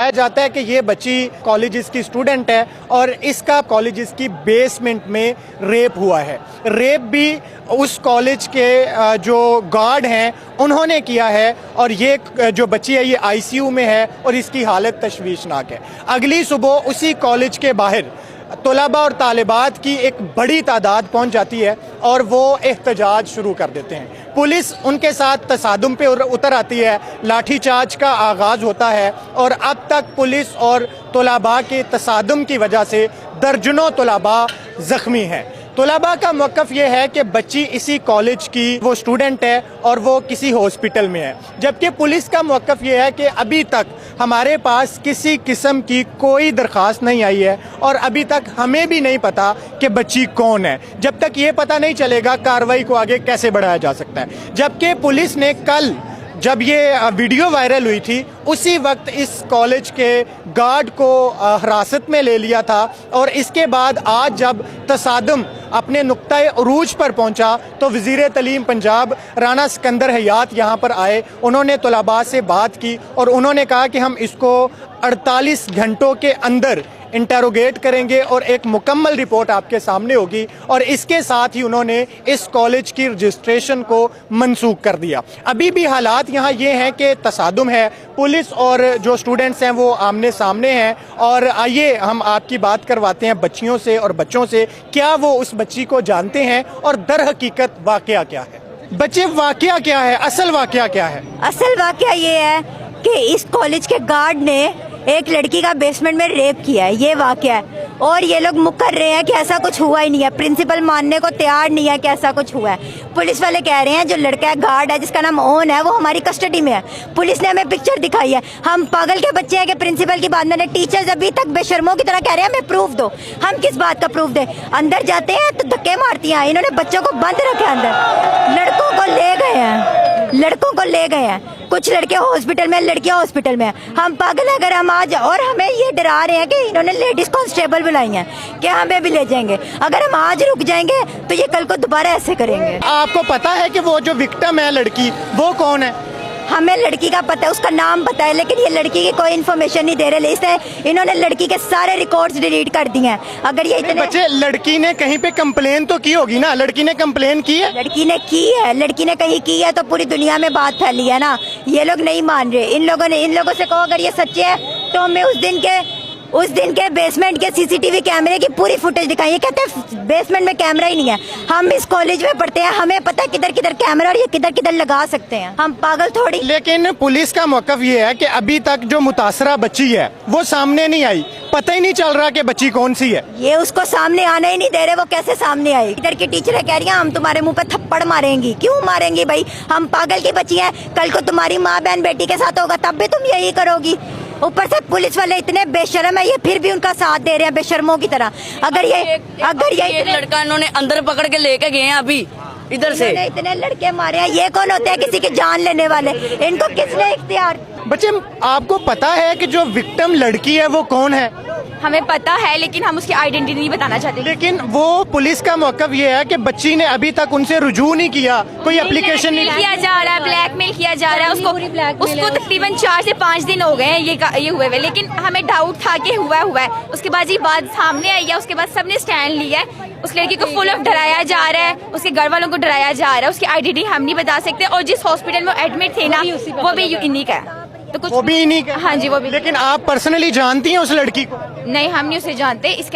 بتایا جاتا ہے کہ یہ بچی کالجز کی اسٹوڈنٹ ہے اور اس کا کالجز کی بیسمنٹ میں ریپ ہوا ہے. ریپ بھی اس کالج کے جو گارڈ ہیں انہوں نے کیا ہے اور یہ جو بچی ہے یہ آئی سی یو میں ہے اور اس کی حالت تشویشناک ہے. اگلی صبح اسی کالج کے باہر طلباء اور طالبات کی ایک بڑی تعداد پہنچ جاتی ہے اور وہ احتجاج شروع کر دیتے ہیں. پولیس ان کے ساتھ تصادم پہ اتر آتی ہے, لاٹھی چارج کا آغاز ہوتا ہے اور اب تک پولیس اور طلباء کے تصادم کی وجہ سے درجنوں طلباء زخمی ہیں. طلباء کا موقف یہ ہے کہ بچی اسی کالج کی وہ اسٹوڈنٹ ہے اور وہ کسی ہاسپٹل میں ہے, جبکہ پولیس کا موقف یہ ہے کہ ابھی تک ہمارے پاس کسی قسم کی کوئی درخواست نہیں آئی ہے اور ابھی تک ہمیں بھی نہیں پتا کہ بچی کون ہے. جب تک یہ پتہ نہیں چلے گا کارروائی کو آگے کیسے بڑھایا جا سکتا ہے. جبکہ پولیس نے کل جب یہ ویڈیو وائرل ہوئی تھی اسی وقت اس کالج کے گارڈ کو حراست میں لے لیا تھا اور اس کے بعد آج جب تصادم اپنے نقطۂ عروج پر پہنچا تو وزیر تعلیم پنجاب رانا سکندر حیات یہاں پر آئے. انہوں نے طلباء سے بات کی اور انہوں نے کہا کہ ہم اس کو 48 گھنٹوں کے اندر انٹروگیٹ کریں گے اور ایک مکمل رپورٹ آپ کے سامنے ہوگی, اور اس کے ساتھ ہی انہوں نے اس کالج کی رجسٹریشن کو منسوخ کر دیا. ابھی بھی حالات یہاں یہ ہیں کہ تصادم ہے, پولیس اور جو اسٹوڈنٹس ہیں وہ آمنے سامنے ہیں. اور آئیے ہم آپ کی بات کرواتے ہیں بچیوں سے اور بچوں سے, کیا وہ اس بچی کو جانتے ہیں اور در حقیقت واقعہ کیا ہے. بچے واقعہ کیا ہے, اصل واقعہ کیا ہے؟ اصل واقعہ یہ ہے کہ اس کالج کے گارڈ نے ایک لڑکی کا بیسمنٹ میں ریپ کیا ہے, یہ واقعہ ہے. اور یہ لوگ مکر رہے ہیں کہ ایسا کچھ ہوا ہی نہیں ہے, پرنسپل ماننے کو تیار نہیں ہے کہ ایسا کچھ ہوا ہے. پولیس والے کہہ رہے ہیں جو لڑکا ہے گارڈ ہے جس کا نام اون ہے وہ ہماری کسٹڈی میں ہے. پولیس نے ہمیں پکچر دکھائی ہے. ہم پاگل کے بچے ہیں کہ پرنسپل کی بات میں نے, ٹیچرز ابھی تک بے شرموں کی طرح کہہ رہے ہیں ہمیں پروف دو. ہم کس بات کا پروف دیں؟ اندر جاتے ہیں تو دھکے مارتی ہیں. انہوں نے بچوں کو بند رکھا اندر, لڑکوں کو لے گئے ہیں, لڑکوں کو لے گئے ہیں. کچھ لڑکے ہاسپٹل میں, لڑکیاں ہاسپٹل میں. ہم پاگل ہیں اگر ہم آج, اور ہمیں یہ ڈرا رہے ہیں کہ انہوں نے لیڈیز کانسٹیبل بلائی ہیں کہ ہمیں بھی لے جائیں گے. اگر ہم آج رک جائیں گے تو یہ کل کو دوبارہ ایسے کریں گے. آپ کو پتا ہے کہ وہ جو وکٹم ہے لڑکی وہ کون ہے؟ ہمیں لڑکی کا پتہ ہے, اس کا نام پتہ ہے, لیکن یہ لڑکی کی کوئی انفارمیشن نہیں دے رہے. اس نے انہوں نے لڑکی کے سارے ریکارڈز ڈیلیٹ کر دیے ہیں. اگر یہ اتنے بچے, لڑکی نے کہیں پہ کمپلین تو کی ہوگی نا, لڑکی نے کمپلین کی ہے, لڑکی نے کی ہے, لڑکی نے کہیں کی ہے تو پوری دنیا میں بات پھیلی ہے نا. یہ لوگ نہیں مان رہے. ان لوگوں سے کہو اگر یہ سچے ہیں تو ہمیں اس دن کے بیسمنٹ کے سی سی ٹی وی کیمرے کی پوری فوٹیج دکھائیں. یہ کہتے ہیں بیسمنٹ میں کیمرہ ہی نہیں ہے. ہم اس کالج میں پڑھتے ہیں, ہمیں پتہ ہے کدھر کدھر کیمرہ اور یہ کدھر کدھر لگا سکتے ہیں. ہم پاگل تھوڑی. لیکن پولیس کا موقف یہ ہے کہ ابھی تک جو متاثرہ بچی ہے وہ سامنے نہیں آئی, پتہ ہی نہیں چل رہا کہ بچی کون سی ہے. یہ اس کو سامنے آنا ہی نہیں دے رہے, وہ کیسے سامنے آئے؟ ادھر کی ٹیچریں کہہ رہی ہیں ہم تمہارے منہ پہ تھپڑ ماریں گی. کیوں ماریں گی بھائی؟ ہم پاگل کی بچی ہیں, کل کو تمہاری ماں بہن بیٹی کے ساتھ ہوگا تب بھی تم یہی کرو گی. اوپر سے پولیس والے اتنے بے شرم ہے, یہ پھر بھی ان کا ساتھ دے رہے ہیں بے شرموں کی طرح. اگر یہ لڑکا انہوں نے اندر پکڑ کے لے کے گئے ہیں ابھی ادھر سے, اتنے لڑکے مارے ہیں. یہ کون ہوتے ہیں کسی کی جان لینے والے؟ ان کو کس نے اختیار؟ بچے, آپ کو پتا ہے کہ جو وکٹم لڑکی ہے وہ کون ہے؟ ہمیں پتا ہے لیکن ہم اس کی آئیڈینٹی نہیں بتانا چاہتے. لیکن وہ پولیس کا موقف یہ ہے کہ بچی نے ابھی تک ان سے رجوع نہیں کیا, کوئی اپلیکیشن نہیں کیا جا رہا ہے, بلیک میل کیا جا رہا ہے. اس کو تقریباً 4 سے 5 دن ہو گئے ہیں یہ ہوئے ہوئے, لیکن ہمیں ڈاؤٹ تھا کہ ہوا ہے. اس کے بعد یہ بات سامنے آئی ہے, اس کے بعد سب نے سٹینڈ لیا ہے. اس لڑکی کو فل آف ڈرایا جا رہا ہے, اس کے گھر والوں کو ڈرایا جا رہا ہے. اس کی آئیڈینٹی ہم نہیں بتا سکتے, اور جس ہاسپٹل میں وہ ایڈمٹ تھے نا وہ بھی انہیں کا ہے. تو کچھ وہ بھی نہیں. ہاں جی وہ بھی. لیکن آپ پرسنلی جانتی ہیں اس لڑکی کو؟ نہیں, ہم نہیں اسے جانتے. اس